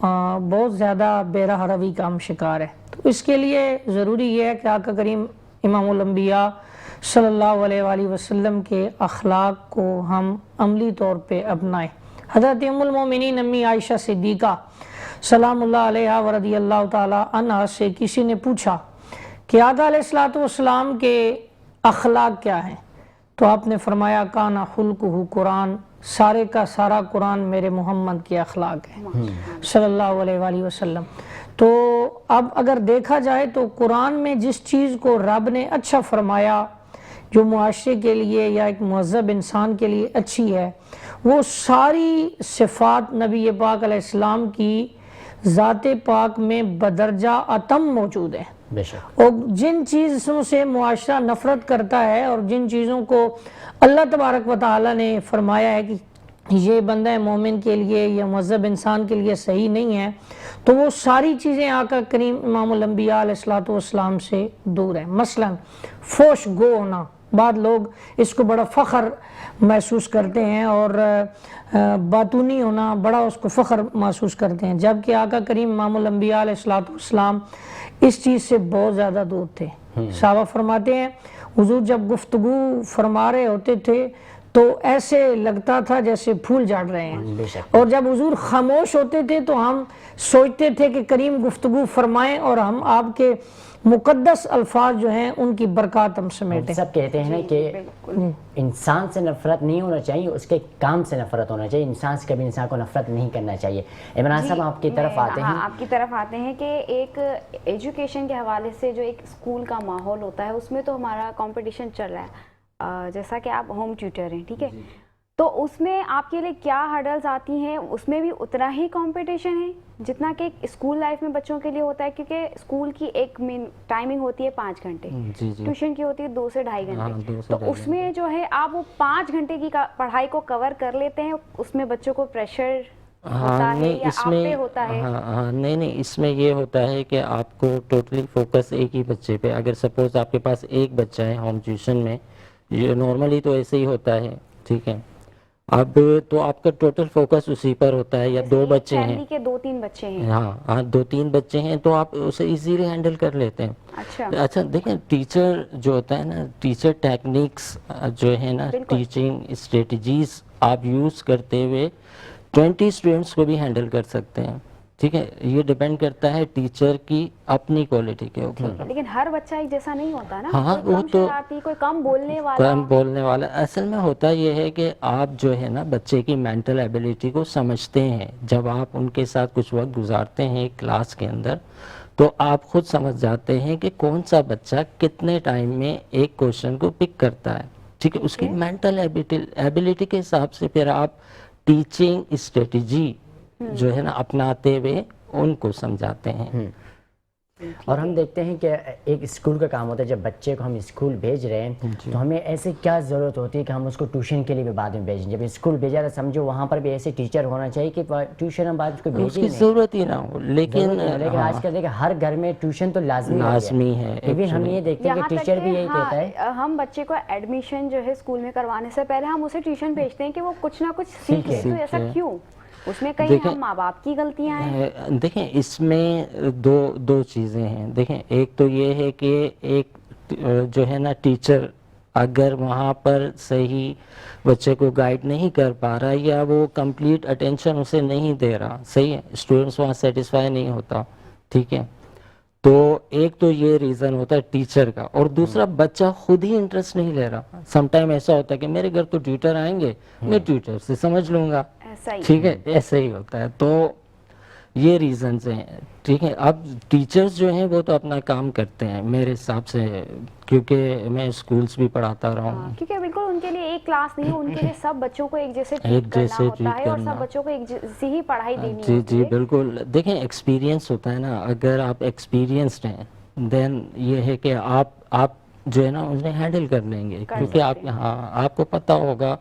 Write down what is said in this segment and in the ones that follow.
بہت زیادہ بے راہ روی کا ہم شکار ہے. تو اس کے لیے ضروری یہ ہے کہ آقا کریم امام الانبیاء صلی اللہ علیہ وآلہ وسلم کے اخلاق کو ہم عملی طور پہ اپنائیں. حضرت ام المومنین امی عائشہ صدیقہ سلام اللہ علیہ و رضی اللہ تعالی عنہ سے کسی نے پوچھا کہ آقا علیہ السلام کے اخلاق کیا ہیں؟ تو آپ نے فرمایا کانا خلقہ قرآن، سارے کا سارا قرآن میرے محمد کے اخلاق ہے صلی اللہ علیہ وآلہ وسلم. تو اب اگر دیکھا جائے تو قرآن میں جس چیز کو رب نے اچھا فرمایا جو معاشرے کے لیے یا ایک مہذب انسان کے لیے اچھی ہے، وہ ساری صفات نبی پاک علیہ السلام کی ذات پاک میں بدرجہ اتم موجود ہے. بے شک. اور جن چیزوں سے معاشرہ نفرت کرتا ہے اور جن چیزوں کو اللہ تبارک و تعالی نے فرمایا ہے کہ یہ بندہ مومن کے لیے یا مہذب انسان کے لیے صحیح نہیں ہے، تو وہ ساری چیزیں آقا کریم امام الانبیاء علیہ السلام سے دور ہیں. مثلا فوش گو ہونا، بعض لوگ اس کو بڑا فخر محسوس کرتے ہیں اور باتونی ہونا بڑا اس کو فخر محسوس کرتے ہیں، جبکہ آقا کریم امام الانبیاء علیہ السلام اس چیز سے بہت زیادہ دور تھے. صحابہ فرماتے ہیں حضور جب گفتگو فرما رہے ہوتے تھے تو ایسے لگتا تھا جیسے پھول جھڑ رہے ہیں، اور جب حضور خاموش ہوتے تھے تو ہم سوچتے تھے کہ کریم گفتگو فرمائیں اور ہم آپ کے مقدس الفاظ جو ہیں ان کی برکات ہم سمیٹیں. سب کہتے ہیں نا کہ انسان سے نفرت نہیں ہونا چاہیے، اس کے کام سے نفرت ہونا چاہیے. انسان سے کبھی انسان کو نفرت نہیں کرنا چاہیے. عمران صاحب آپ کی طرف آتے ہیں. آپ کی طرف آتے ہیں کہ ایک ایجوکیشن کے حوالے سے جو ایک اسکول کا ماحول ہوتا ہے اس میں تو ہمارا کمپٹیشن چل رہا ہے، جیسا کہ آپ ہوم ٹیوٹر ہیں، ٹھیک ہے، تو اس میں آپ کے لیے کیا ہرڈلز آتی ہیں؟ اس میں بھی اتنا ہی کمپٹیشن ہے جتنا کہ اسکول لائف میں بچوں کے لیے ہوتا ہے، کیونکہ اسکول کی ایک ٹائمنگ ہوتی ہے 5 گھنٹے، ٹیوشن کی ہوتی ہے 2 سے 2.5 گھنٹے. تو اس میں جو ہے آپ وہ 5 گھنٹے کی پڑھائی کو کور کر لیتے ہیں، اس میں بچوں کو پریشر ہوتا ہے یا آپ پہ ہوتا ہے؟ نہیں، اس میں یہ ہوتا ہے کہ آپ کو ٹوٹلی فوکس ایک ہی بچے پہ. اگر سپوز آپ کے پاس ایک بچہ ہے ہوم ٹیوشن میں، یہ نارملی تو ایسے ہی ہوتا ہے، ٹھیک ہے، اب تو آپ کا ٹوٹل فوکس اسی پر ہوتا ہے. یا 2 بچے ہیں، فیملی کے 2-3 بچے ہیں، ہاں 2-3 بچے ہیں تو آپ اسے ایزیلی ہینڈل کر لیتے ہیں. اچھا دیکھیں، ٹیچر جو ہوتا ہے نا، ٹیچر ٹیکنیکس جو ہے نا، ٹیچنگ اسٹریٹجیز آپ یوز کرتے ہوئے 20 اسٹوڈنٹس کو بھی ہینڈل کر سکتے ہیں، ٹھیک ہے. یہ ڈیپینڈ کرتا ہے ٹیچر کی اپنی کوالٹی کے اوپر. لیکن ہر بچہ ایک جیسا نہیں ہوتا نا، ہاں کوئی وہ کم تو شرارتی، کوئی کم بولنے والا. اصل میں ہوتا یہ ہے کہ آپ جو ہے نا بچے کی مینٹل ایبیلٹی کو سمجھتے ہیں. جب آپ ان کے ساتھ کچھ وقت گزارتے ہیں کلاس کے اندر تو آپ خود سمجھ جاتے ہیں کہ کون سا بچہ کتنے ٹائم میں ایک کوشچن کو پک کرتا ہے، ٹھیک ہے. اس کی مینٹل ایبیلٹی کے حساب سے پھر آپ ٹیچنگ اسٹریٹجی جو ہے نا اپناتے ہوئے ان کو سمجھاتے ہیں. اور ہم دیکھتے ہیں کہ ایک اسکول کا کام ہوتا ہے، جب بچے کو ہم اسکول بھیج رہے ہیں تو ہمیں ایسے کیا ضرورت ہوتی ہے کہ ہم اس کو ٹیوشن کے لیے بھی بعد میں بھیجیں. جب اسکول بھیجا تو سمجھو وہاں پر بھی ایسے ٹیچر ہونا چاہیے کہ ٹیوشن ہم بعد کو اس کی ضرورت ہی نہ ہو. لیکن آج کل دیکھیں ہر گھر میں ٹیوشن تو لازمی ہے. ایون ہم یہ دیکھتے ہیں کہ ٹیچر بھی یہی کہتا ہے، ہم بچے کو ایڈمیشن جو ہے اسکول میں کروانے سے پہلے ہم اسے ٹیوشن بھیجتے ہیں کہ وہ کچھ نہ کچھ سیکھے. تو ایسا کیوں؟ اس میں کہیں ہم ماں باپ کی غلطیاں ہیں. دیکھیں اس میں دو چیزیں ہیں. دیکھیں ایک تو یہ ہے کہ ایک جو ہے نا ٹیچر اگر وہاں پر صحیح بچے کو گائیڈ نہیں کر پا رہا یا وہ کمپلیٹ اٹینشن اسے نہیں دے رہا، صحیح ہے، اسٹوڈنٹس وہاں سیٹسفائی نہیں ہوتا، ٹھیک ہے. تو ایک تو یہ ریزن ہوتا ہے ٹیچر کا، اور دوسرا بچہ خود ہی انٹرسٹ نہیں لے رہا. سم ٹائم ایسا ہوتا ہے کہ میرے گھر تو ٹیوٹر آئیں گے، میں ٹیوٹر سے سمجھ لوں گا، ٹھیک ہے، ایسے ہی ہوتا ہے. تو یہ ریزنز ہیں، ٹھیک ہے. اب ٹیچرز جو ہیں وہ تو اپنا کام کرتے ہیں میرے حساب سے، کیونکہ میں اسکولس بھی پڑھاتا رہا ہوں. کیونکہ بالکل ان کے لیے ایک کلاس نہیں ہے، ان کے لیے سب بچوں کو ایک جیسے ٹریٹ کرنا ہوتا ہے اور سب بچوں کو ایک جیسی ہی پڑھائی دینی ہوتی ہے. جی بالکل. دیکھیں ایکسپیرینس ہوتا ہے نا، اگر آپ ایکسپیرینسڈ ہیں دین یہ ہے کہ آپ جو ہے نا انہیں ہینڈل کر لیں گے، کیونکہ آپ کو پتہ ہوگا،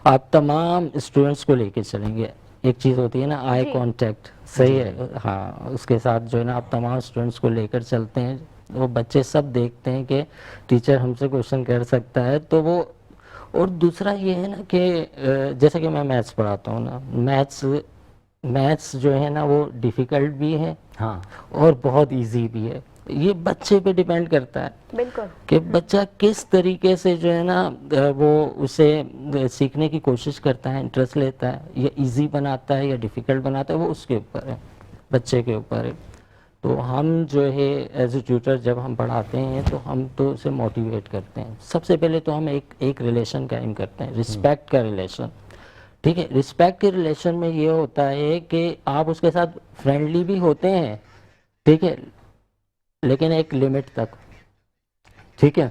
آپ تمام اسٹوڈنٹس کو لے کے چلیں گے. ایک چیز ہوتی ہے نا آئی کانٹیکٹ، صحیح ہے، ہاں، اس کے ساتھ جو ہے نا آپ تمام اسٹوڈنٹس کو لے کر چلتے ہیں. وہ بچے سب دیکھتے ہیں کہ ٹیچر ہم سے کوشچن کر سکتا ہے تو وہ. اور دوسرا یہ ہے نا کہ جیسا کہ میں میتھس پڑھاتا ہوں نا، میتھس میتھس جو ہے نا وہ ڈیفیکلٹ بھی ہے ہاں اور بہت ایزی بھی ہے. یہ بچے پہ ڈیپینڈ کرتا ہے بالکل کہ بچہ کس طریقے سے جو ہے نا وہ اسے سیکھنے کی کوشش کرتا ہے, انٹرسٹ لیتا ہے, یا ایزی بناتا ہے یا ڈیفیکلٹ بناتا ہے, وہ اس کے اوپر ہے, بچے کے اوپر ہے. تو ہم جو ہے ایز اے ٹیوٹر جب ہم پڑھاتے ہیں تو ہم تو اسے موٹیویٹ کرتے ہیں. سب سے پہلے تو ہم ایک ریلیشن قائم کرتے ہیں, رسپیکٹ کا ریلیشن. ٹھیک ہے, رسپیکٹ کے ریلیشن میں یہ ہوتا ہے کہ آپ اس کے ساتھ فرینڈلی بھی ہوتے ہیں, ٹھیک ہے, لیکن ایک لمٹ تک. ٹھیک ہے,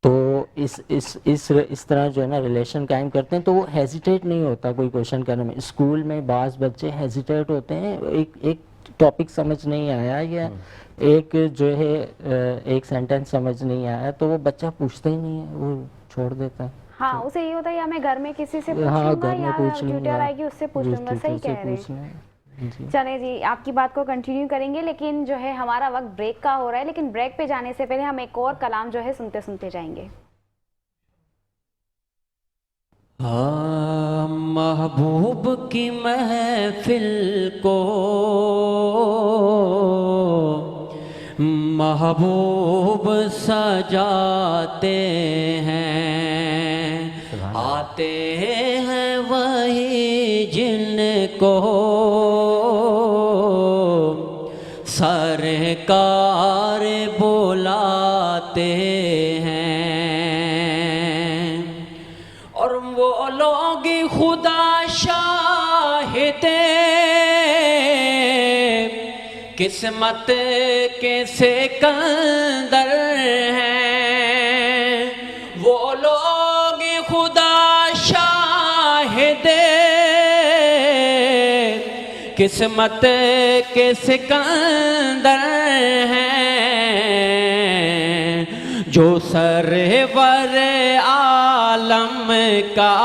تو اس طرح جو ہے نا ریلیشن قائم کرتے ہیں تو وہ ہیزیٹیٹ نہیں ہوتا کوئی کویشچن کرنے میں. اسکول میں بعض بچے ہیزیٹیٹ ہوتے ہیں, ایک ٹاپک سمجھ نہیں آیا یا ایک جو ہے ایک سینٹینس سمجھ نہیں آیا تو وہ بچہ پوچھتا ہی نہیں ہے, وہ چھوڑ دیتا ہے. ہاں اسے یہ ہوتا ہے یا میں گھر میں کسی سے ہاں پوچھ لوں گا گھر میں یا پوچھ لوں ٹیوٹر گا, آئے گی اس سے پوچھ لوں گا. صحیح کہہ رہے ہیں. جی. چلیں جی, آپ کی بات کو کنٹینیو کریں گے, لیکن جو ہے ہمارا وقت بریک کا ہو رہا ہے, لیکن بریک پہ جانے سے پہلے ہم ایک اور کلام جو ہے سنتے سنتے جائیں گے. محبوب کی محفل کو محبوب سجاتے ہیں, آتے ہیں وہی جن کو سرکار بلاتے ہیں, اور وہ لوگ خدا شاہد قسمت کے سکندر ہیں, وہ لوگ خدا شاہد قسمت کے سکندر ہیں, جو سرور عالم کا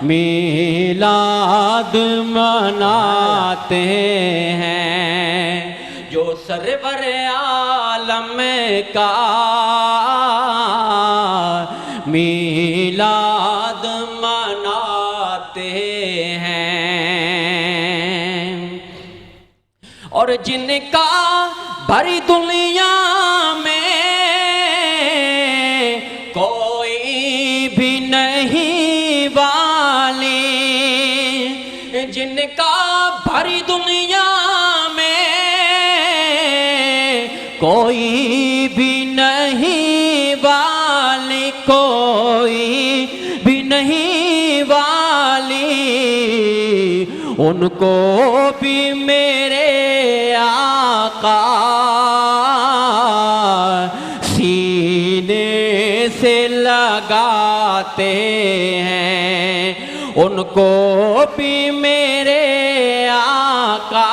میلاد مناتے ہیں, جو سرور عالم کا میلاد مناتے ہیں, اور جن کا بھری دنیا میں کوئی بھی نہیں والی, جن کا بھری دنیا میں کوئی بھی نہیں والی, کوئی بھی نہیں والی, ان کو بھی میرے آقا سینے سے لگاتے ہیں, ان کو بھی میرے آقا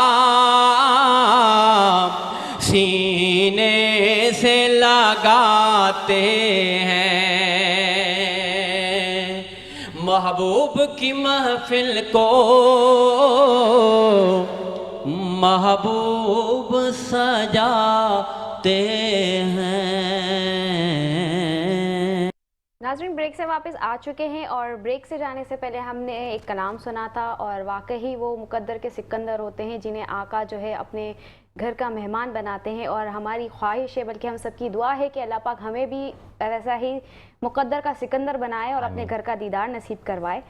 سینے سے لگاتے ہیں. محبوب کی محفل کو محبوب سجاتے ہیں. ناظرین, بریک سے واپس آ چکے ہیں, اور بریک سے جانے سے پہلے ہم نے ایک کلام سنا تھا, اور واقعی وہ مقدر کے سکندر ہوتے ہیں جنہیں آقا جو ہے اپنے گھر کا مہمان بناتے ہیں, اور ہماری خواہش ہے, بلکہ ہم سب کی دعا ہے کہ اللہ پاک ہمیں بھی ویسا ہی مقدر کا سکندر بنائے اور اپنے گھر کا دیدار نصیب کروائے.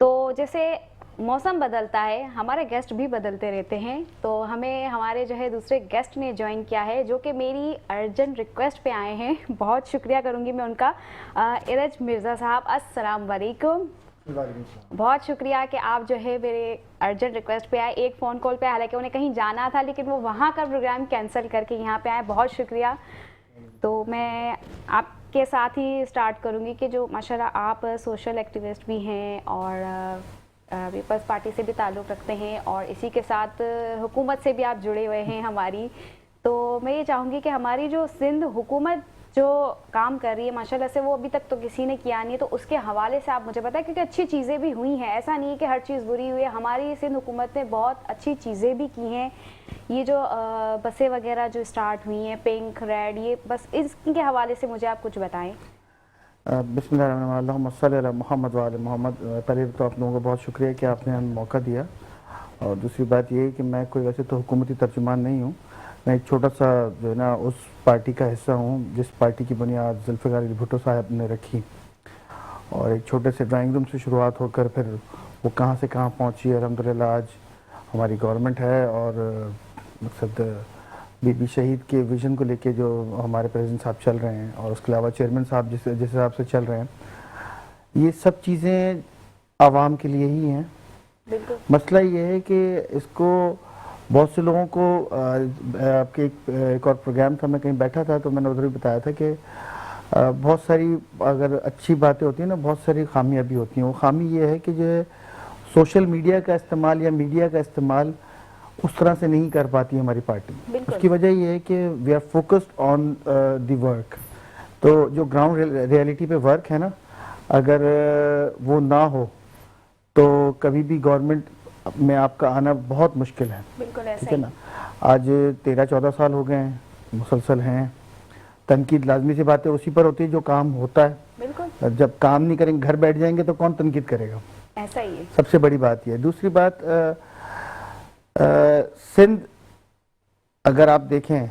تو جیسے موسم بدلتا ہے, ہمارے گیسٹ بھی بدلتے رہتے ہیں, تو ہمیں ہمارے جو ہے دوسرے گیسٹ نے جوائن کیا ہے, جو کہ میری ارجنٹ ریکویسٹ پہ آئے ہیں. بہت شکریہ کروں گی میں ان کا. ارج مرزا صاحب, السلام علیکم. بہت شکریہ کہ آپ جو ہے میرے ارجنٹ ریکویسٹ پہ آئے, ایک فون کال پہ, حالانکہ انہیں کہیں جانا تھا لیکن وہ وہاں کا پروگرام کینسل کر کے یہاں پہ آئے. بہت شکریہ. تو میں آپ کے ساتھ ہی سٹارٹ کروں گی کہ جو ماشاءاللہ آپ سوشل ایکٹیوسٹ بھی ہیں اور پیپلز پارٹی سے بھی تعلق رکھتے ہیں, اور اسی کے ساتھ حکومت سے بھی آپ جڑے ہوئے ہیں ہماری. تو میں یہ چاہوں گی کہ ہماری جو سندھ حکومت جو کام کر رہی ہے ماشاءاللہ سے, وہ ابھی تک تو کسی نے کیا نہیں ہے, تو اس کے حوالے سے آپ مجھے بتائیں, کیونکہ اچھی چیزیں بھی ہوئی ہیں, ایسا نہیں ہے کہ ہر چیز بری ہوئی ہے. ہماری سندھ حکومت نے بہت اچھی چیزیں بھی کی ہیں. یہ جو بسیں وغیرہ جو اسٹارٹ ہوئی ہیں, پنک ریڈ, یہ بس اس کے حوالے سے مجھے آپ کچھ بتائیں. بسم اللہ الرحمن الرحیم، اللہم صلی علی محمد وعلی محمد۔ پہلے تو آپ لوگوں کو بہت شکریہ کہ آپ نے ہمیں موقع دیا، اور دوسری بات یہ ہے کہ میں کوئی ویسے تو حکومتی ترجمان نہیں ہوں، میں ایک چھوٹا سا جو ہے نا اس پارٹی کا حصہ ہوں جس پارٹی کی بنیاد ذوالفقار علی بھٹو صاحب نے رکھی، اور ایک چھوٹے سے ڈرائنگ روم سے شروعات ہو کر پھر وہ کہاں سے کہاں پہنچی۔ الحمدللہ آج ہماری گورنمنٹ ہے، اور مقصد بی بی شہید کے ویژن کو لے کے جو ہمارے پریزیڈنٹ صاحب چل رہے ہیں، اور اس کے علاوہ چیئرمین صاحب جس حساب سے چل رہے ہیں، یہ سب چیزیں عوام کے لیے ہی ہیں۔ بالکل مسئلہ یہ ہے کہ اس کو بہت سے لوگوں کو آپ کے ایک اور پروگرام تھا، میں کہیں بیٹھا تھا تو میں نے ادھر بھی بتایا تھا کہ بہت ساری اگر اچھی باتیں ہوتی ہیں نا، بہت ساری خامیاں بھی ہوتی ہیں۔ وہ خامی یہ ہے کہ جو ہے سوشل میڈیا کا استعمال یا میڈیا کا استعمال اس طرح سے نہیں کر پاتی ہماری پارٹی۔ اس کی وجہ یہ ہے کہ we are focused on the work, تو جو گراؤنڈ ریئلٹی پہ ورک ہے نا، اگر وہ نہ ہو تو کبھی بھی گورنمنٹ میں آپ کا آنا بہت مشکل ہے۔ بالکل ایسا ٹھیک ہے نا، آج 13-14 سال ہو گئے ہیں، مسلسل ہیں۔ تنقید لازمی سی بات ہے اسی پر ہوتی ہے جو کام ہوتا ہے۔ بالکل جب کام نہیں کریں گے، گھر بیٹھ جائیں گے تو کون تنقید کرے گا؟ ایسا ہی ہے۔ سب سے بڑی بات یہ ہے۔ دوسری بات، سندھ اگر آپ دیکھیں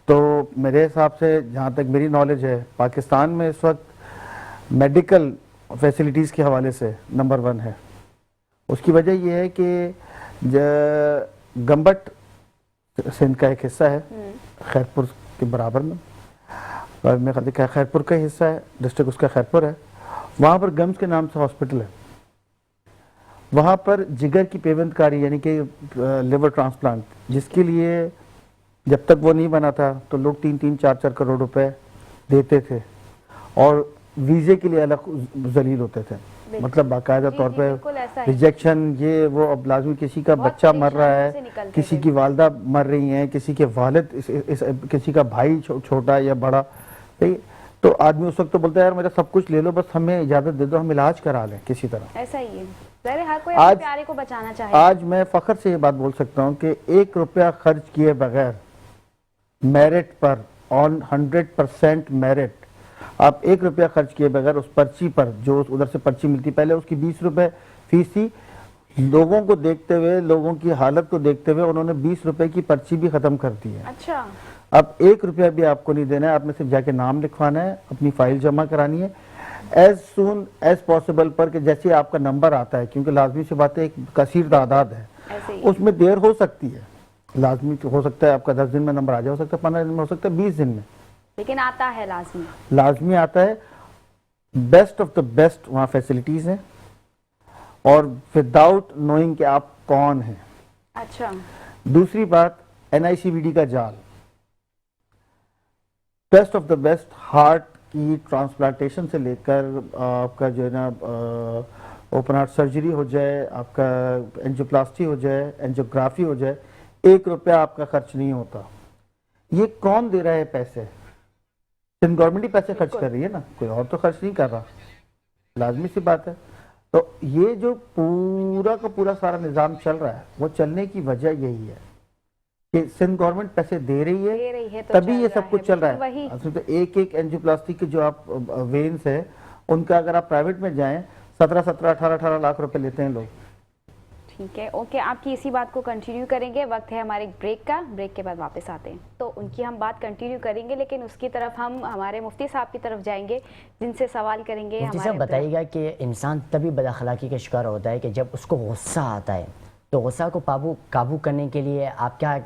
تو میرے حساب سے جہاں تک میری نالج ہے، پاکستان میں اس وقت میڈیکل فیسلٹیز کے حوالے سے نمبر 1 ہے۔ اس کی وجہ یہ ہے کہ گمبٹ سندھ کا ایک حصہ ہے، خیرپور کے برابر میں، اور میں خیرپور کا حصہ ہے، ڈسٹرکٹ اس کا خیرپور ہے۔ وہاں پر گمز کے نام سے ہاسپٹل ہے، وہاں پر جگر کی پیوند کاری یعنی کہ لیور ٹرانسپلانٹ، جس کے لیے جب تک وہ نہیں بنا تھا تو لوگ 3-4 کروڑ روپے دیتے تھے، اور ویزے کے لیے الگ ذلیل ہوتے تھے، مطلب باقاعدہ طور پہ ریجیکشن، یہ وہ۔ اب لازمی کسی کا بچہ مر رہا ہے، کسی کی والدہ مر رہی ہیں، کسی کے والد، کسی کا بھائی چھوٹا یا بڑا، تو آدمی اس وقت تو بولتا ہے یار میرا سب کچھ لے لو، بس ہمیں اجازت دے دو، ہم علاج کرا لیں کسی طرح۔ ایسا ہی ہے، ظاہر ہر کوئی اپنے پیارے کو بچانا چاہے۔ آج میں فخر سے یہ بات بول سکتا ہوں کہ 1 روپیہ خرچ کیے بغیر میرٹ پر، آن 100% میرٹ، آپ 1 روپیہ خرچ کیے بغیر اس پرچی پر، جو ادھر سے پرچی ملتی، پہلے اس کی 20 روپے فیس تھی، لوگوں کو دیکھتے ہوئے، لوگوں کی حالت کو دیکھتے ہوئے انہوں نے 20 روپے کی پرچی بھی ختم کر دی ہے۔ اچھا، اب 1 روپیہ بھی آپ کو نہیں دینا ہے، آپ نے صرف جا کے نام لکھوانا ہے، اپنی فائل جمع کرانی ہے ایز سون ایز پاسبل پر، کہ جیسے آپ کا نمبر آتا ہے، کیونکہ لازمی سی بات ہے ایک کثیر تعداد ہے، اس میں دیر ہو سکتی ہے، لازمی ہو سکتا ہے آپ کا 10 دن میں نمبر آ جائے، ہو سکتا ہے 15 دن میں، ہو سکتا ہے 20 دن میں، لیکن آتا ہے لازمی آتا ہے۔ بیسٹ آف دا بیسٹ وہاں فیسلٹیز ہیں، اور وداؤٹ نوئنگ کہ آپ کون ہیں۔ اچھا، دوسری بات، NICVD کا جال، best of the best, heart کی ٹرانسپلانٹیشن سے لے کر آپ کا جو ہے نا اوپن ہارٹ سرجری ہو جائے، آپ کا اینجیوپلاسٹی ہو جائے، اینجیوگرافی ہو جائے، 1 روپیہ آپ کا خرچ نہیں ہوتا۔ یہ کون دے رہا ہے پیسے؟ سندھ گورنمنٹ ہی پیسے خرچ کر رہی ہے نا، کوئی اور تو خرچ نہیں کر رہا، لازمی سی بات ہے۔ تو یہ جو پورا کا پورا سارا نظام چل رہا ہے، وہ چلنے کی وجہ یہی ہے کہ سندھ گورنمنٹ پیسے دے رہی ہے، تبھی یہ سب کچھ چل رہا ہے۔ اصل تو ایک اینجیوپلاسٹی کے جو آپ وینس ہے، ان کا اگر آپ پرائیویٹ میں جائیں 17-18 لاکھ روپے لیتے ہیں لوگ۔ ٹھیک ہے، اوکے، آپ کی اسی بات کو کنٹینیو کریں گے، وقت ہے ہمارے بریک کا، بریک کے بعد واپس آتے ہیں تو ان کی ہم بات کنٹینیو کریں گے، لیکن اس کی طرف ہم ہمارے مفتی صاحب کی طرف جائیں گے جن سے سوال کریں گے۔ مفتی صاحب بتائیے گا کہ انسان تبھی بد اخلاقی کا شکار ہوتا ہے کہ جب اس کو غصہ آتا ہے، تو غصہ کو قابو کرنے کے لیے آپ کیا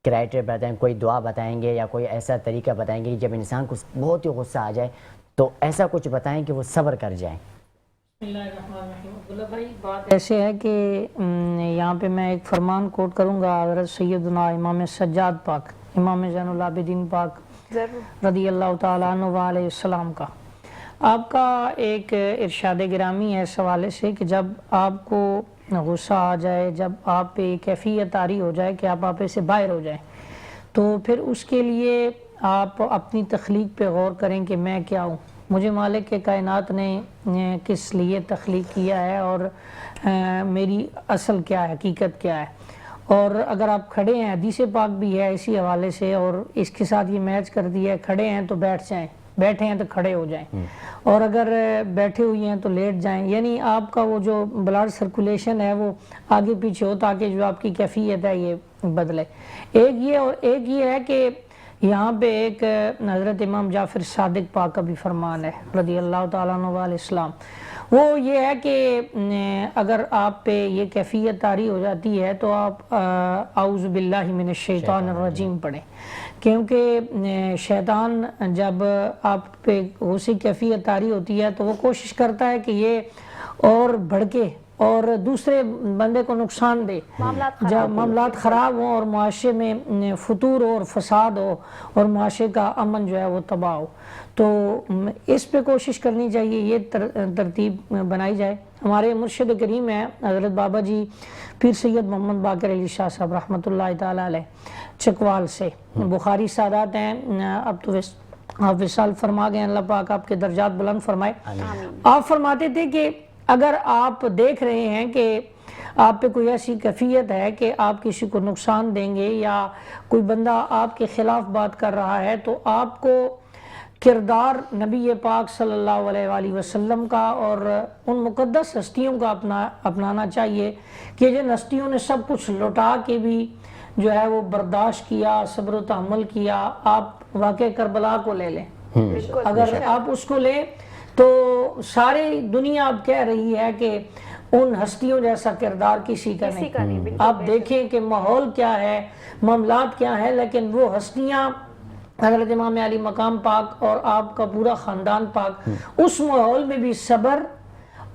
کرائٹیریا بتائیں، کوئی دعا بتائیں گے یا کوئی ایسا طریقہ بتائیں گے کہ جب انسان کو بہت ہی غصہ آ جائے تو ایسا کچھ بتائیں کہ وہ صبر کر جائیں؟ عبداللہ بھائی، بات ایسے ہے کہ یہاں پہ میں ایک فرمان کوٹ کروں گا حضرت سیدنا امام سجاد پاک، امام زین العابدین پاک رضی اللہ تعالیٰ عنہ علیہ السلام کا۔ آپ کا ایک ارشاد گرامی ہے اس حوالے سے کہ جب آپ کو غصہ آ جائے، جب آپ پہ کیفیت طاری ہو جائے کہ آپ آپے سے باہر ہو جائیں، تو پھر اس کے لیے آپ اپنی تخلیق پہ غور کریں کہ میں کیا ہوں، مجھے مالک کے کائنات نے کس لیے تخلیق کیا ہے، اور میری اصل کیا ہے، حقیقت کیا ہے۔ اور اگر آپ کھڑے ہیں، حدیث پاک بھی ہے اسی حوالے سے، اور اس کے ساتھ یہ میچ کر دیا ہے، کھڑے ہیں تو بیٹھ جائیں، بیٹھے ہیں تو کھڑے ہو جائیں، اور اگر بیٹھے ہوئے ہیں تو لیٹ جائیں، یعنی آپ کا وہ جو بلڈ سرکولیشن ہے وہ آگے پیچھے ہو تاکہ جو آپ کی کیفیت ہے یہ بدلے۔ ایک یہ، اور ایک یہ ہے کہ یہاں پہ ایک حضرت امام جعفر صادق پاک کا بھی فرمان ہے رضی اللہ تعالیٰ عنہ علیہ السلام، وہ یہ ہے کہ اگر آپ پہ یہ کیفیت طاری ہو جاتی ہے تو آپ اعوذ باللہ من الشیطان الرجیم پڑھیں، کیونکہ شیطان جب آپ پہ غصے کیفیت طاری ہوتی ہے تو وہ کوشش کرتا ہے کہ یہ اور بھڑکے اور دوسرے بندے کو نقصان دے، جب معاملات خراب ہوں اور معاشرے میں فتور ہو اور فساد ہو اور معاشرے کا امن جو ہے وہ تباہ ہو، تو اس پہ کوشش کرنی چاہیے، یہ ترتیب بنائی جائے۔ ہمارے مرشد کریم ہیں حضرت بابا جی پیر سید محمد باقر علی شاہ صاحب رحمۃ اللہ تعالیٰ علیہ، چکوال سے بخاری سادات ہیں، اب تو آپ وصال فرما گئے، اللہ پاک آپ کے درجات بلند فرمائے۔ آپ فرماتے تھے کہ اگر آپ دیکھ رہے ہیں کہ آپ پہ کوئی ایسی کیفیت ہے کہ آپ کسی کو نقصان دیں گے یا کوئی بندہ آپ کے خلاف بات کر رہا ہے، تو آپ کو کردار نبی پاک صلی اللہ علیہ وآلہ وسلم کا اور ان مقدس ہستیوں کا اپنانا چاہیے کہ جن ہستیوں نے سب کچھ لوٹا کے بھی جو ہے وہ برداشت کیا، صبر و تحمل کیا۔ آپ واقع کربلا کو لے لیں، اگر آپ اس کو لیں تو ساری دنیا اب کہہ رہی ہے کہ ان ہستیوں جیسا کردار کسی کا نہیں۔ آپ دیکھیں کہ ماحول کیا ہے، معاملات کیا ہے، لیکن وہ ہستیاں حضرت امام علی مقام پاک اور آپ کا پورا خاندان پاک اس ماحول میں بھی صبر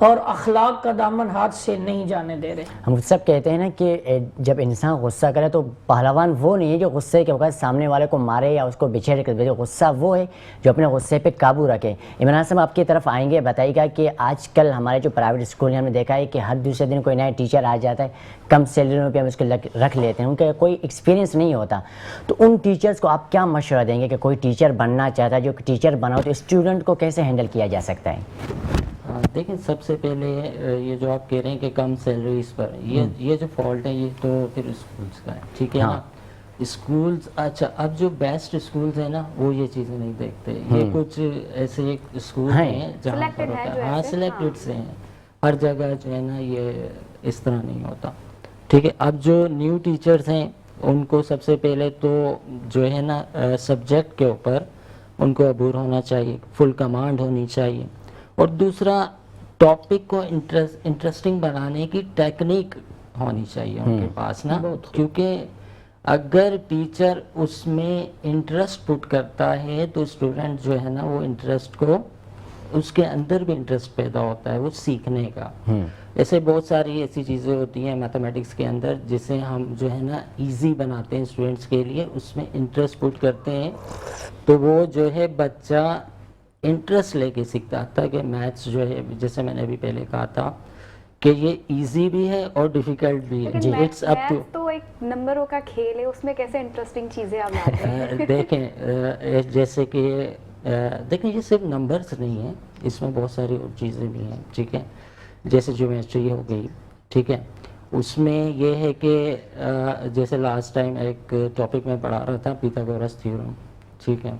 اور اخلاق کا دامن ہاتھ سے نہیں جانے دے رہے۔ ہم سب کہتے ہیں نا کہ جب انسان غصہ کرے تو پہلوان وہ نہیں ہے جو غصے کے وقت سامنے والے کو مارے یا اس کو بچھیڑ کر دے، غصہ وہ ہے جو اپنے غصے پہ قابو رکھے۔ عمران صاحب آپ کی طرف آئیں گے، بتائیے گا کہ آج کل ہمارے جو پرائیویٹ اسکول ہیں ہم نے دیکھا ہے کہ ہر دوسرے دن کوئی نیا ٹیچر آ جاتا ہے، کم سیلری پہ ہم اس کو رکھ لیتے ہیں، ان کا کوئی ایکسپیرینس نہیں ہوتا، تو ان ٹیچرز کو آپ کیا مشورہ دیں گے کہ کوئی ٹیچر بننا چاہتا ہے، جو ٹیچر بنا ہو تو اسٹوڈنٹ کو کیسے ہینڈل کیا جا سکتا ہے؟ دیکھیں سب سے پہلے یہ جو آپ کہہ رہے ہیں کہ کم سیلریز پر یہ جو فالٹ ہے یہ تو پھر اسکولز کا ہے، ٹھیک ہے نا۔ اسکولز، اچھا اب جو بیسٹ اسکولز ہیں نا وہ یہ چیزیں نہیں دیکھتے، یہ کچھ ایسے اسکول ہیں جہاں پر ہوتا ہے، ہاں سلیکٹڈ سے ہیں، ہر جگہ جو ہے نا یہ اس طرح نہیں ہوتا، ٹھیک ہے۔ اب جو نیو ٹیچرز ہیں ان کو سب سے پہلے تو جو ہے نا سبجیکٹ کے اوپر ان کو عبور ہونا چاہیے، فل کمانڈ ہونی چاہیے، اور دوسرا ٹاپک کو انٹرسٹنگ بنانے کی ٹیکنیک ہونی چاہیے ان کے پاس نا، کیونکہ اگر ٹیچر اس میں انٹرسٹ پٹ کرتا ہے تو اسٹوڈنٹ جو ہے نا وہ انٹرسٹ کو، اس کے اندر بھی انٹرسٹ پیدا ہوتا ہے وہ سیکھنے کا۔ ایسے بہت ساری ایسی چیزیں ہوتی ہیں میتھمیٹکس کے اندر جسے ہم جو ہے نا ایزی بناتے ہیں اسٹوڈنٹس کے لیے، اس میں انٹرسٹ پٹ کرتے ہیں تو وہ جو ہے بچہ انٹرسٹ لے کے سیکھتا تھا کہ میتھس جو ہے جیسے میں نے ابھی پہلے کہا تھا کہ یہ ایزی بھی ہے اور ڈیفیکلٹ بھی ہے، اٹس اپ تو ایک نمبروں کا کھیل ہے، اس میں کیسے انٹرسٹنگ چیزیں آپ لاتے ہیں؟ دیکھیں جیسے کہ دیکھیں یہ صرف نمبرز نہیں ہیں، اس میں بہت ساری اور چیزیں بھی ہیں، ٹھیک ہے، جیسے جیومیٹری ہو گئی، ٹھیک ہے، اس میں یہ ہے کہ جیسے لاسٹ ٹائم ایک ٹاپک میں پڑھا رہا تھا پیتھاگورس تھیورم، ٹھیک ہے،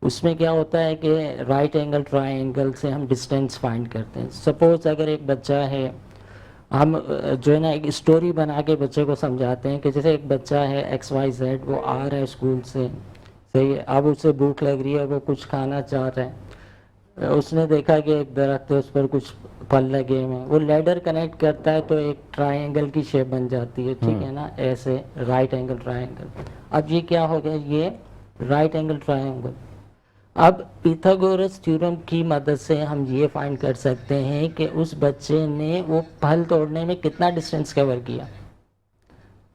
اس میں کیا ہوتا ہے کہ رائٹ اینگل ٹرائی اینگل سے ہم ڈسٹینس فائنڈ کرتے ہیں۔ سپوز اگر ایک بچہ ہے، ہم جو ہے نا ایک اسٹوری بنا کے بچے کو سمجھاتے ہیں کہ جیسے ایک بچہ ہے ایکس وائی زیڈ، وہ آ رہا ہے اسکول سے، صحیح ہے، اب اسے بھوک لگ رہی ہے، وہ کچھ کھانا چاہ رہا ہے، اس نے دیکھا کہ ایک درخت ہے اس پر کچھ پھل لگے ہوئے ہیں، وہ لیڈر کنیکٹ کرتا ہے تو ایک ٹرائی اینگل کی شیپ بن جاتی ہے، ٹھیک ہے نا، ایسے رائٹ اینگل ٹرائی اینگل۔ اب یہ کیا ہو گیا، یہ رائٹ اینگل ٹرائی اینگل۔ اب پیتھاگورس تھیورم کی مدد سے ہم یہ فائنڈ کر سکتے ہیں کہ اس بچے نے وہ پھل توڑنے میں کتنا ڈسٹینس کور کیا،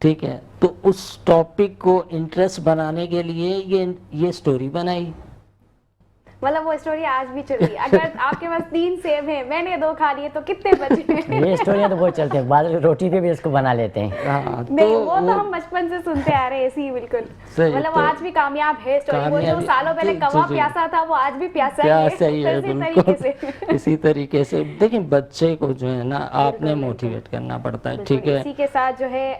ٹھیک ہے، تو اس ٹاپک کو انٹرسٹ بنانے کے لیے یہ اسٹوری بنائی۔ مطلب وہ اسٹوری آج بھی چل رہی ہے، اگر آپ کے پاس 3 سیب ہیں، میں نے 2 کھا لیے تو کتنے بچے ہیں؟ یہ اسٹوریاں تو بہت چلتے ہیں، بعض روٹی پہ بھی اس کو بنا لیتے ہیں۔ نہیں وہ تو ہم بچپن سے سنتے آ رہے ہیں، ایسی بالکل، مطلب آج بھی کامیاب ہے اسٹوری، وہ جو سالوں پہلے کوا پیاسا تھا وہ آج بھی پیاسا ہی ہے، بالکل اسی طریقے سے۔ دیکھیں بچے کو جو ہے نا آپ نے موٹیویٹ کرنا پڑتا ہے، ٹھیک ہے۔ اسی کے ساتھ جو ہے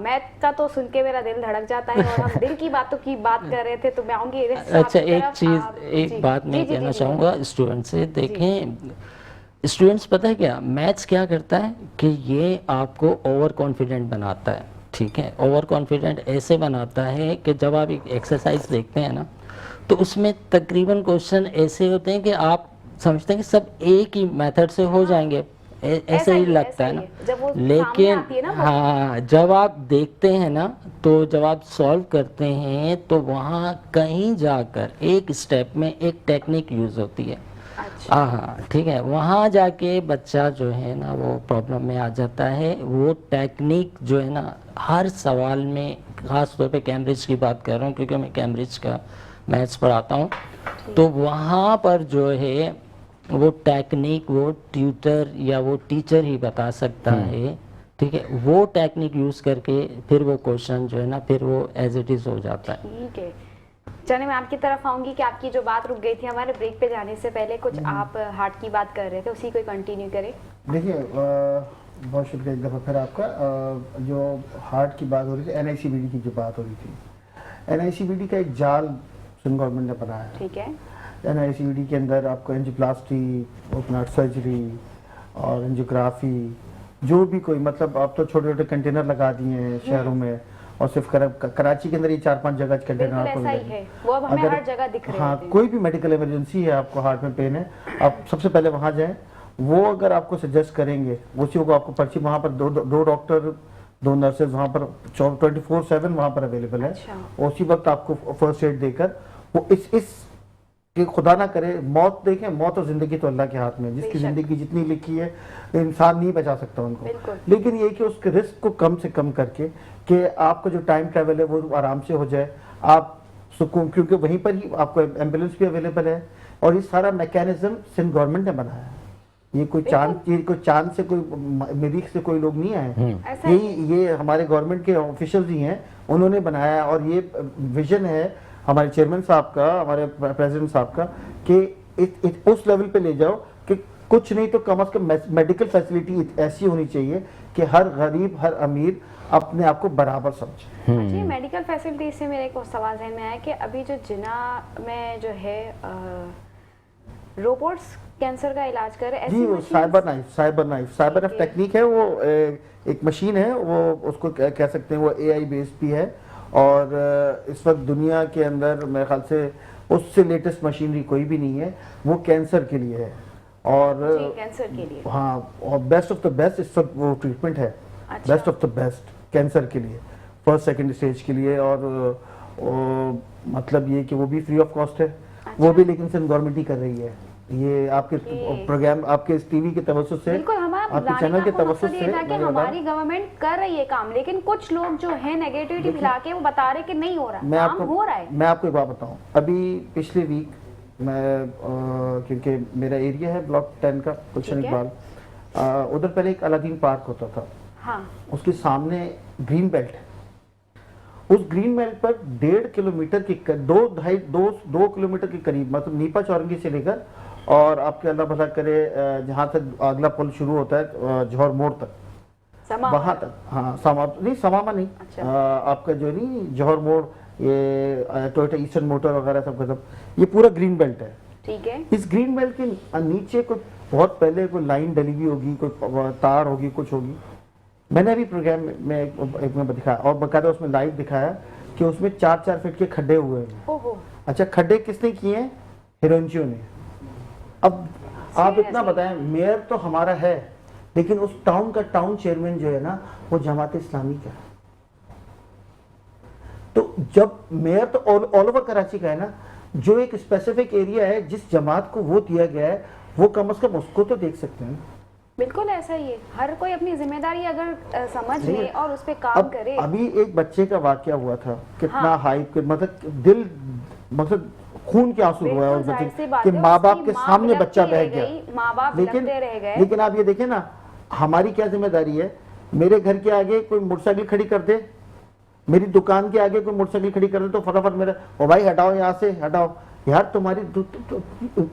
میتھ کا تو سن کے میرا دل دھڑک جاتا ہے، اور ہم دل کی باتوں کی بات کر رہے تھے تو میں آؤں گی۔ اچھا ایک چیز، ایک بات بات میں کہنا چاہوں گا اسٹوڈنٹ سے. دیکھیں اسٹوڈنٹس پتہ ہے کیا میتھس کیا کرتا ہے کہ یہ آپ کو اوور کانفیڈنٹ بناتا ہے, ٹھیک ہے, اوور کانفیڈنٹ ایسے بناتا ہے کہ جب آپ ایک ایکسرسائز دیکھتے ہیں نا تو اس میں تقریباً کوشچن ایسے ہوتے ہیں کہ آپ سمجھتے ہیں کہ سب ایک ہی میتھڈ سے ہو جائیں گے, ایسے ہی لگتا ہے نا, لیکن ہاں جب آپ دیکھتے ہیں نا تو جب آپ سولو کرتے ہیں تو وہاں کہیں جا کر ایک اسٹیپ میں ایک ٹیکنیک یوز ہوتی ہے. ہاں ٹھیک ہے, وہاں جا کے بچہ جو ہے نا وہ پرابلم میں آ جاتا ہے. وہ ٹیکنیک جو ہے نا ہر سوال میں, خاص طور پہ کیمبرج کی بات کر رہا ہوں کیونکہ میں کیمبرج کا میتھس پڑھاتا ہوں, تو وہاں پر جو ہے وہ ٹیکنیک وہ ٹیوٹر یا وہ ٹیچر ہی بتا سکتا ہے, ٹھیک ہے. وہ ٹیکنیک یوز کر کے پھر وہ کوشچن جو ہے نا پھر وہ ایز اٹ از ہو جاتا ہے. ٹھیک ہے, چلیں میں آپ کی طرف آؤں گی کہ آپ کی جو بات رک گئی تھی ہمارے بریک پہ جانے سے پہلے, کچھ آپ ہارٹ کی بات کر رہے تھے, اسی کو کنٹینیو کریں. دیکھیے بہت شکریہ ایک دفعہ پھر آپ کا. جو ہارٹ کی بات ہو رہی تھی, این آئی سی بی ڈی کی جو بات ہو رہی تھی, این آئی سی بی ڈی کا ایک جال سندھ گورنمنٹ نے بنایا ہے. ٹھیک ہے, این آئی سی بی ڈی کے اندر آپ کو انجیوپلاسٹی, اوپن ہارٹ سرجری اور انجیوگرافی, جو بھی کوئی مطلب آپ تو چھوٹے چھوٹے کنٹینر لگا دیے ہیں شہروں میں, اور صرف کراچی کے اندر یہ 4-5 جگہ کنٹینر آپ کو ایسا ہی ہے, وہ اب ہمیں ہر جگہ دکھ رہے ہاں ہوتے ہیں. کوئی بھی میڈیکل ایمرجنسی ہے, آپ کو ہارٹ میں پین ہے, آپ سب سے پہلے وہاں جائیں. وہ اگر آپ کو سجیسٹ کریں گے, اسی کو آپ کو پرچی, وہاں پر دو ڈاکٹر 2 نرسز وہاں پر 24/7 وہاں پر اویلیبل ہے. اسی وقت آپ کو فرسٹ ایڈ دے کر وہ اس کہ خدا نہ کرے موت, دیکھیں موت اور زندگی تو اللہ کے ہاتھ میں, جس کی زندگی جتنی لکھی ہے انسان نہیں بچا سکتا ان کو, لیکن یہ کہ اس کے رسک کو کم سے کم کر کے کہ آپ کا جو ٹائم ٹریول ہے وہ آرام سے ہو جائے, آپ سکون, کیونکہ وہیں پر ہی آپ کو ایمبولینس بھی اویلیبل ہے. اور یہ سارا میکینزم سندھ گورنمنٹ نے بنایا ہے. یہ کوئی چاند سے کوئی مریخ سے کوئی لوگ نہیں آئے, یہ ہمارے گورنمنٹ کے آفیشلز ہی ہیں, انہوں نے بنایا. اور یہ ویژن ہے ہمارے چیئرمین صاحب کا, ہمارے پریزیڈنٹ صاحب کا, کہ اس لیول پہ لے جاؤ کہ کچھ نہیں تو کم از کم میڈیکل فیسلٹی ایسی ہونی چاہیے کہ ہر غریب, ہر امیر اپنے آپ کو برابر سمجھے. جی, میڈیکل فیسلٹی سے میرے کو سوال ذہن میں آیا کہ ابھی جو جنا میں جو ہے روبوٹس کینسر کا علاج کر رہے ہیں, جی وہ سائبر نائف ٹیکنیک ہے. وہ ایک مشین ہے, وہ اس کو کہہ سکتے ہیں وہ اے آئی بیس بھی ہے, اور اس وقت دنیا کے اندر میرے خیال سے اس سے لیٹسٹ مشینری کوئی بھی نہیں ہے. وہ کینسر کے لیے ہے, اور کینسر کے لیے ہاں, اور بیسٹ آف دا بیسٹ اس وقت وہ ٹریٹمنٹ ہے, best of the best cancer کے لیے, فرسٹ سیکنڈ اسٹیج کے لیے. اور مطلب یہ کہ وہ بھی فری آف کاسٹ ہے, وہ بھی لیکن سندھ گورنمنٹ ہی کر رہی ہے. یہ آپ کے پروگرام, آپ کے ٹی وی کے توسط سے, آپ کے چینل کے توسط سے, ہماری گورنمنٹ کر رہی ہے کام, لیکن کچھ لوگ جو ہیں نیگیٹیوٹی پھیلا کے وہ بتا رہے کہ نہیں ہو رہا, کام ہو رہا ہے. میں آپ کو ایک بات بتاؤں, ابھی پچھلے ویک میں, کیونکہ میرا ایریا ہے بلاک 10 کا گلشن اقبال, ادھر پہلے ایک الادین پارک ہوتا تھا, اس کے سامنے گرین بیلٹ ہے. اس گرین بیلٹ پر 1.5 کلومیٹر کی 2 کلومیٹر کے قریب, مطلب نیپا چورنگی سے لے کر اور آپ کے اللہ بھلا کرے جہاں تک اگلا پل شروع ہوتا ہے جوہر موڑ تک, وہاں تک, ہاں سماما نہیں, آپ کا جو نہیں جوہر موڑ, یہ ٹویوٹا ایسٹرن موٹر وغیرہ سب کا سب, یہ پورا گرین بیلٹ ہے. ٹھیک ہے, اس گرین بیلٹ کے نیچے کوئی بہت پہلے کوئی لائن ڈلی ہوئی ہوگی, کوئی تار ہوگی, کچھ ہوگی. میں نے ابھی پروگرام میں ایک میں دکھایا, اور باقاعدہ اس میں لائیو دکھایا کہ اس میں 4-4 فٹ کے کھڈے ہوئے ہیں. اچھا, کھڈے کس نے کیے ہیں؟ ہیرونچیوں نے. اب آپ اتنا بتائیں, میئر تو ہمارا ہے, لیکن اس ٹاؤن کا ٹاؤن چیئرمین جو ہے نا وہ جماعت اسلامی کا ہے. تو جب میئر تو آل اوور کراچی کا ہے نا, جو ایک اسپیسیفک ایریا ہے جس جماعت کو وہ دیا گیا ہے, وہ کم از کم اس کو تو دیکھ سکتے ہیں. بالکل ایسا ہی ہے, ہر کوئی اپنی ذمہ داری اگر سمجھ لے اور اس پہ کام کرے. ابھی ایک بچے کا واقعہ ہوا تھا, کتنا ہائپ, مطلب دل, مطلب خون کے آنسو ہوا ہے اس بچے کہ ماں باپ کے سامنے بچہ بہ گیا. لیکن آپ یہ دیکھیں نا, ہماری کیا ذمہ داری ہے, میرے گھر کے آگے کوئی موٹر سائیکل کھڑی کر دے, میری دکان کے آگے کوئی موٹر سائیکل کھڑی کر دے تو فٹافٹ میرا, او بھائی ہٹاؤ یہاں سے, ہٹاؤ. یار تمہاری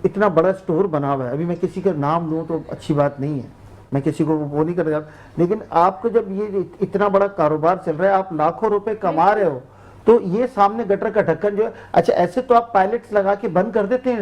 اتنا بڑا سٹور بنا ہوا ہے, ابھی میں کسی کا نام لوں تو اچھی بات نہیں ہے, میں کسی کو وہ نہیں کر رہا, لیکن آپ کو جب یہ اتنا بڑا کاروبار چل رہا ہے, آپ لاکھوں روپے کما رہے ہو, تو یہ سامنے گٹر کا ڈھکن جو ہے, اچھا ایسے تو آپ پائلٹس لگا کے بند کر دیتے ہیں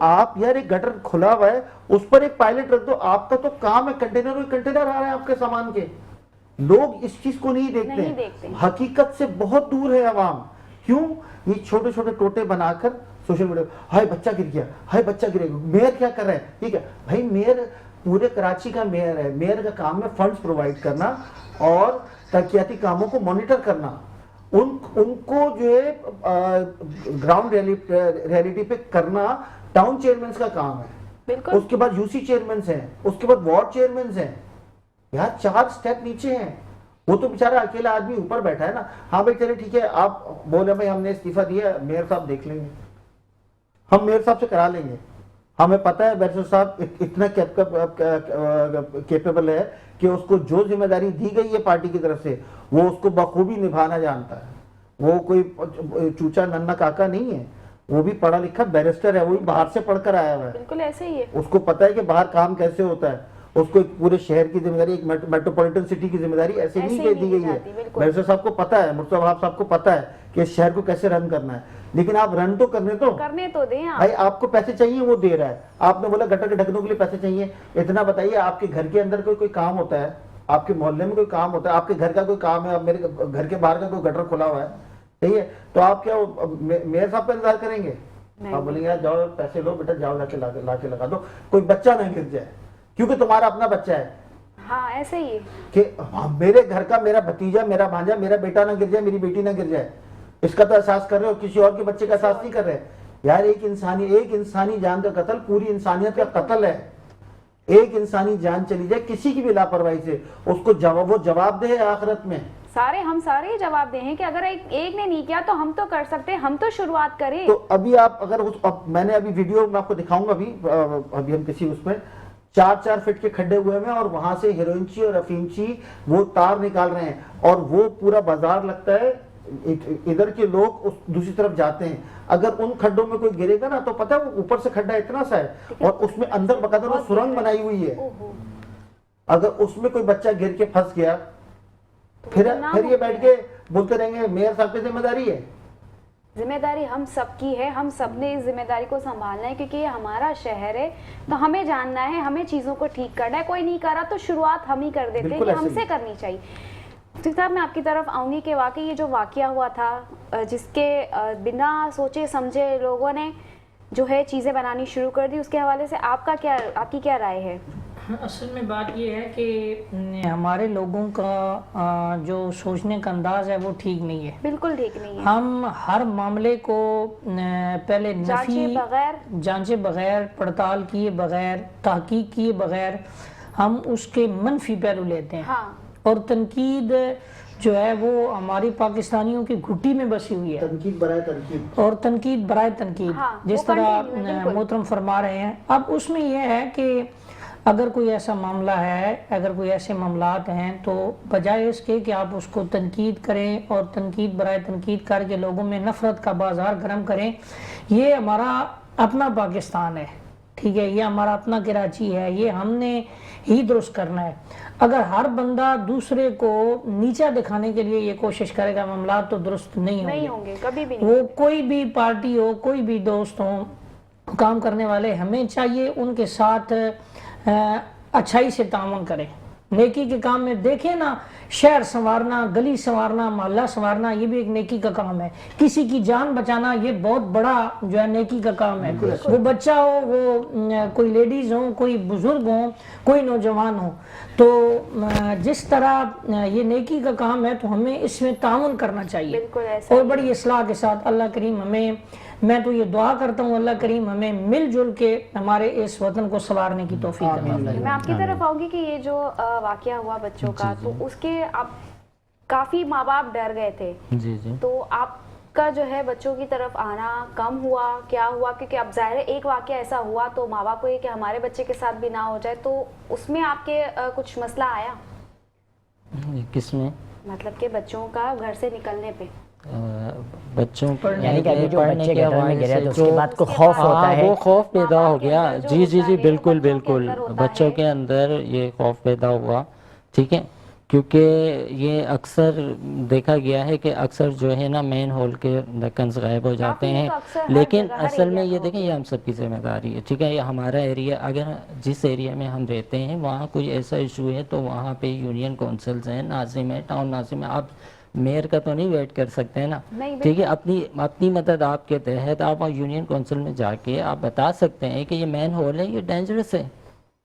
آپ یار ایک گٹر کھلا ہوا ہے, اس پر ایک پائلٹ رکھ دو, آپ کا تو کام ہے کنٹینر آ رہے ہیں آپ کے سامان کے. لوگ اس چیز کو نہیں دیکھتے, حقیقت سے بہت دور ہے عوام. کیوں؟ یہ چھوٹے چھوٹے ٹوٹے بنا کر سوشل میڈیا, ہائے بچہ گر گیا, ہائے بچہ گرے گا, میئر کیا کر رہا ہے. ٹھیک ہے بھائی, میئر پورے کراچی کا میئر ہے, میئر کا کام ہے فنڈز پرووائڈ کرنا اور ترقیاتی کاموں کو مانیٹر کرنا. ان کو جو ہے گراؤنڈ ریئلٹی پہ کرنا ٹاؤن چیئرمینز کا کام ہے. اس کے بعد یو سی چیئرمینز ہیں, اس کے بعد وارڈ چیئرمینز ہیں. یار 4 سٹیپ نیچے ہیں. وہ تو بیچارہ اکیلا آدمی اوپر بیٹھا ہے نا. ہاں بھائی چلے ٹھیک ہے, آپ بولے بھائی ہم نے استعفیٰ دیا, میئر صاحب دیکھ لیں گے, ہم میئر صاحب سے کرا لیں گے. ہمیں پتہ ہے بیرسٹر صاحب اتنا کیپیبل ہے کہ اس کو جو ذمہ داری دی گئی ہے پارٹی کی طرف سے وہ اس کو بخوبی نبھانا جانتا ہے. وہ کوئی چوچا ننا کاکا نہیں ہے, وہ بھی پڑھا لکھا بیرسٹر ہے, وہ بھی باہر سے پڑھ کر آیا ہوا ہے. بالکل ایسے ہی ہے. اس کو پتہ ہے کہ باہر کام کیسے ہوتا ہے. اس کو ایک پورے شہر کی ذمہ داری, ایک میٹروپولیٹن سٹی کی ذمہ داری ایسے نہیں دی گئی ہے. بیرسٹر صاحب کو پتہ ہے, مرتضی وہاب صاحب کو پتہ ہے کہ اس شہر کو کیسے رن کرنا ہے. لیکن آپ رن تو کرنے تو دیں. بھائی آپ کو پیسے چاہیے, وہ دے رہا ہے. آپ نے بولا گٹر کے ڈھکنوں کے لیے پیسے چاہیے. اتنا بتائیے, آپ کے گھر کے اندر کوئی کام ہوتا ہے, آپ کے محلے میں کوئی کام ہوتا ہے, آپ کے گھر کا کوئی کام ہے, اب میرے گھر کے باہر کا کوئی گٹر کھلا ہوا ہے, صحیح ہے, تو آپ کیا میئر صاحب پہ انتظار کریں گے؟ آپ بولیں گے جاؤ پیسے لو بیٹا, جاؤ لا کے لگا دو, کوئی بچہ نہ گر جائے, کیونکہ تمہارا اپنا بچہ ہے. ہاں ایسے ہی کہ میرے گھر کا میرا بھتیجا, میرا بھانجا, میرا بیٹا نہ گر جائے, میری بیٹی نہ گر جائے, اس کا تو احساس کر رہے ہو, کسی اور کے بچے کا احساس نہیں کر رہے. یار ایک انسانی جان کا قتل پوری انسانیت کا قتل ہے. ایک انسانی جان چلی جائے کسی کی بھی لاپرواہی سے, اس کو وہ جواب دے آخرت میں. ہم سارے ہی جواب دیں ہیں کہ اگر ایک نے نہیں کیا تو ہم تو کر سکتے ہیں, ہم تو شروعات کریں. تو ابھی آپ اگر میں نے ابھی ویڈیو میں آپ کو دکھاؤں گا, ابھی ہم کسی اس میں 4 فٹ کے کھڈے ہوئے ہیں اور وہاں سے ہیروئنچی اور افینچی وہ تار نکال رہے ہیں, اور وہ پورا بازار لگتا ہے, ادھر کے لوگ دوسری طرف جاتے ہیں. اگر ان کھڈوں میں کوئی گرے گا نا تو پتہ ہے وہ اوپر سے کھڈا اتنا سا ہے اور اس میں اندر باقاعدہ وہ سرنگ بنائی ہوئی ہے. اگر اس میں کوئی بچہ گر کے پھنس گیا پھر یہ بیٹھ کے بولتے رہیں گے میئر صاحب کی ذمہ داری ہے. ذمہ داری ہم سب کی ہے, ہم سب نے اس ذمہ داری کو سنبھالنا ہے, کیونکہ یہ ہمارا شہر ہے, تو ہمیں جاننا ہے, ہمیں چیزوں کو ٹھیک کرنا ہے. کوئی نہیں کرا تو شروعات ہم ہی کر دیتے ہیں, یہ ہم سے کرنی چاہیے. مفتی صاحب میں آپ کی طرف آؤں گی کہ واقعی یہ جو واقعہ ہوا تھا جس کے بنا سوچے سمجھے لوگوں نے جو ہے چیزیں بنانی شروع کر دی, اس کے حوالے سے آپ کی کیا رائے ہے؟ اصل میں بات یہ ہے کہ ہمارے لوگوں کا جو سوچنے کا انداز ہے وہ ٹھیک نہیں ہے, بالکل ٹھیک نہیں ہے. ہم ہر معاملے کو پہلے جانچے بغیر, پڑتال کیے بغیر, تحقیق کیے بغیر ہم اس کے منفی پہلو لیتے ہیں. اور تنقید جو ہے وہ ہماری پاکستانیوں کی گھٹی میں بسی ہوئی ہے, تنقید برائے تنقید, جس طرح محترم فرما رہے ہیں. اب اس میں یہ ہے کہ اگر کوئی ایسا معاملہ ہے, اگر کوئی ایسے معاملات ہیں, تو بجائے اس کے کہ آپ اس کو تنقید کریں اور تنقید برائے تنقید کر کے لوگوں میں نفرت کا بازار گرم کریں, یہ ہمارا اپنا پاکستان ہے, ٹھیک ہے, یہ ہمارا اپنا کراچی ہے, یہ ہم نے ہی درست کرنا ہے. اگر ہر بندہ دوسرے کو نیچا دکھانے کے لیے یہ کوشش کرے گا, معاملات تو درست نہیں ہوں گے کبھی بھی. وہ کوئی بھی پارٹی ہو, کوئی بھی دوست ہو, کام کرنے والے, ہمیں چاہیے ان کے ساتھ اچھائی سے تعاون کریں, نیکی کے کام میں. دیکھیں نا, شہر سنوارنا, گلی سنوارنا, محلہ سنوارنا, یہ بھی ایک نیکی کا کام ہے. کسی کی جان بچانا یہ بہت بڑا جو ہے نیکی کا کام ہے. وہ بچہ ہو, وہ کوئی لیڈیز ہو, کوئی بزرگ ہو, کوئی نوجوان ہو, تو جس طرح یہ نیکی کا کام ہے تو ہمیں اس میں تعاون کرنا چاہیے اور بڑی اصلاح کے ساتھ. اللہ کریم ہمیں, میں تو یہ دعا کرتا ہوں اللہ کریم ہمیں مل جل کے ہمارے اس وطن کو سنوارنے کی توفیق عطا فرمائے. میں آپ کی طرف آؤں گی کہ یہ جو واقعہ ہوا بچوں کا, تو اس کے اب کافی ماں باپ ڈر گئے تھے, تو آپ کا جو ہے بچوں کی طرف آنا کم ہوا, کیا ہوا؟ کیونکہ اب ظاہر ہے ایک واقعہ ایسا ہوا تو ماں باپ کو یہ کہ ہمارے بچے کے ساتھ بھی نہ ہو جائے, تو اس میں آپ کے کچھ مسئلہ آیا؟ کس میں؟ مطلب کہ بچوں کا گھر سے نکلنے پہ, بچوں پر یعنی کہ ابھی جو بچے گٹر میں گرے تو اس کے بعد کو خوف ہوتا ہے, وہ خوف پیدا ہو گیا. جی بالکل, بچوں کے اندر یہ خوف پیدا ہوا, ٹھیک ہے. کیونکہ یہ اکثر دیکھا گیا ہے کہ اکثر جو ہے نا مین ہول کے ڈھکن غائب ہو جاتے ہیں، تو اکثر ہر لیکن جگہ، ہر اصل میں ایریا یہ کا دیکھیں یہ ہم سب کی ذمہ داری ہے، ٹھیک ہے، یہ ہمارا ایریا، اگر جس ایریا میں ہم رہتے ہیں وہاں کوئی ایسا ایشو ہے تو وہاں پہ یونین کونسلز ہیں، ناظم ہے، ٹاؤن ناظم ہے، آپ میئر کا تو نہیں ویٹ کر سکتے ہیں نا، نہیں، ٹھیک ہے، اپنی مدد آپ کے تحت آپ یونین کونسل میں جا کے آپ بتا سکتے ہیں کہ یہ مین ہول ہے، یہ ڈینجرس ہے،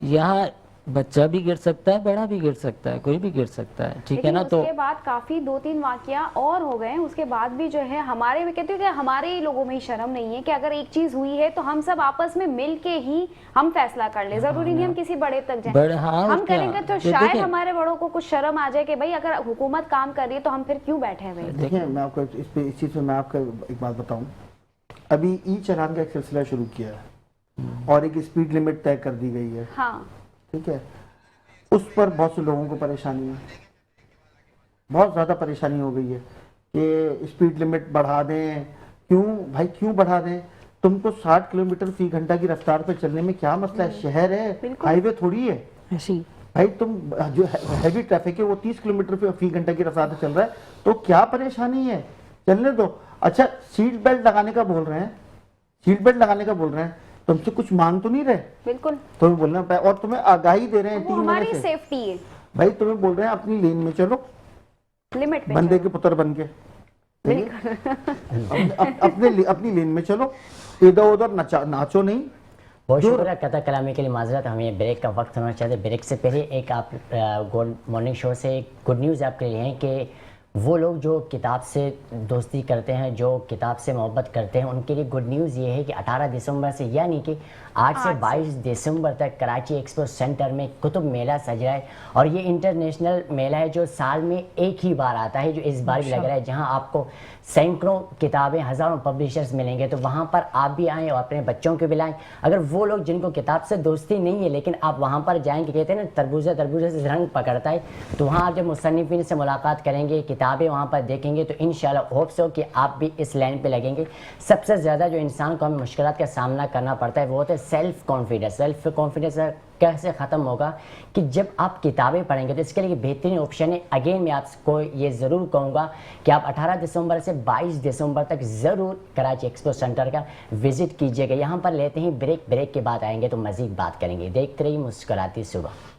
یہاں بچہ بھی گر سکتا ہے، بڑا بھی گر سکتا ہے، کوئی بھی گر سکتا ہے، ٹھیک ہے لیکن نا. اس تو کے بعد کافی 2-3 واقعہ اور ہو گئے ہیں، اس کے بعد بھی جو ہے ہمارے میں کہتے ہیں کہ ہمارے ہی لوگوں میں ہی شرم نہیں ہے کہ اگر ایک چیز ہوئی ہے تو ہم سب آپس میں مل کے ہی ہم فیصلہ کر لیں، ضروری نہیں ہم کسی بڑے تک جائیں، ہم کریں گے تو شاید ہمارے بڑوں کو کچھ شرم آ جائے کہ بھائی اگر حکومت کام کر رہی ہے تو ہم پھر کیوں بیٹھے ہوئے ہیں. دیکھیں میں آپ کو اس چیز میں میں آپ کو ایک بات بتاؤں، ابھی ای چلان کا ایک سلسلہ شروع کیا ہے اور ایک اسپیڈ لمٹ طے کر دی گئی ہے، ہاں ٹھیک ہے، اس پر بہت سے لوگوں کو پریشانی ہے، بہت زیادہ پریشانی ہو گئی ہے کہ اسپیڈ لمٹ بڑھا دیں. کیوں بھائی کیوں بڑھا دیں؟ تم کو 60 کلومیٹر فی گھنٹہ کی رفتار پہ چلنے میں کیا مسئلہ ہے؟ شہر ہے، ہائی وے تھوڑی ہے بھائی. تم جو ہیوی ٹریفک ہے وہ 30 کلومیٹر فی گھنٹہ کی رفتار پہ چل رہا ہے تو کیا پریشانی ہے؟ چلنے دو. اچھا سیٹ بیلٹ لگانے کا بول رہے ہیں، سیٹ بیلٹ لگانے کا بول رہے ہیں، تم سے کچھ مانگ تو نہیں رہے، بالکل تمہیں بولنا پڑے اور تمہیں آگاہی دے رہے ہیں وہ 3 مہینے ہماری سے سیفٹی ہے، بھائی، تمہیں بول رہے ہیں اپنی لین میں چلو، لمٹ پہ بندے کے پتر بن کے اپنی لین میں چلو، ادھر ادھر ناچو نہیں. بہت شکریہ قطع کلامی کے لیے معذرت، ہمیں بریک کا وقت ہونا چاہتے. بریک سے پہلے ایک آپ گڈ مارننگ شو سے گڈ نیوز آپ کے لیے ہیں کہ وہ لوگ جو کتاب سے دوستی کرتے ہیں، جو کتاب سے محبت کرتے ہیں، ان کے لیے گڈ نیوز یہ ہے کہ 18 دسمبر سے یعنی کہ 8 سے 22 دسمبر تک کراچی ایکسپو سینٹر میں کتب میلہ سج رہا ہے، اور یہ انٹرنیشنل میلہ ہے جو سال میں ایک ہی بار آتا ہے، جو اس بار بھی لگ رہا ہے، جہاں آپ کو سینکڑوں کتابیں، ہزاروں پبلیشرز ملیں گے. تو وہاں پر آپ بھی آئیں اور اپنے بچوں کو بھی لائیں. اگر وہ لوگ جن کو کتاب سے دوستی نہیں ہے لیکن آپ وہاں پر جائیں کہ کہتے ہیں نا تربوزہ سے رنگ پکڑتا ہے، تو وہاں آپ جب مصنفین سے ملاقات کریں گے، کتابیں وہاں پر دیکھیں گے، تو انشاءاللہ ہوپ سو کہ آپ بھی اس لائن پہ لگیں گے. سب سے زیادہ جو انسان کو ہمیں مشکلات کا سامنا کرنا پڑتا ہے وہ ہوتا ہے سیلف کانفیڈنس کیسے ختم ہوگا کہ جب آپ کتابیں پڑھیں گے. تو اس کے لیے بہترین آپشن ہے. اگین میں آپ کو یہ ضرور کہوں گا کہ آپ 18 دسمبر سے 22 دسمبر تک ضرور کراچی ایکسپو سینٹر کا وزٹ کیجیے گا. یہاں پر لیتے ہیں بریک کے بعد آئیں گے تو مزید بات کریں گے. دیکھتے رہیے مسکراتی صبح.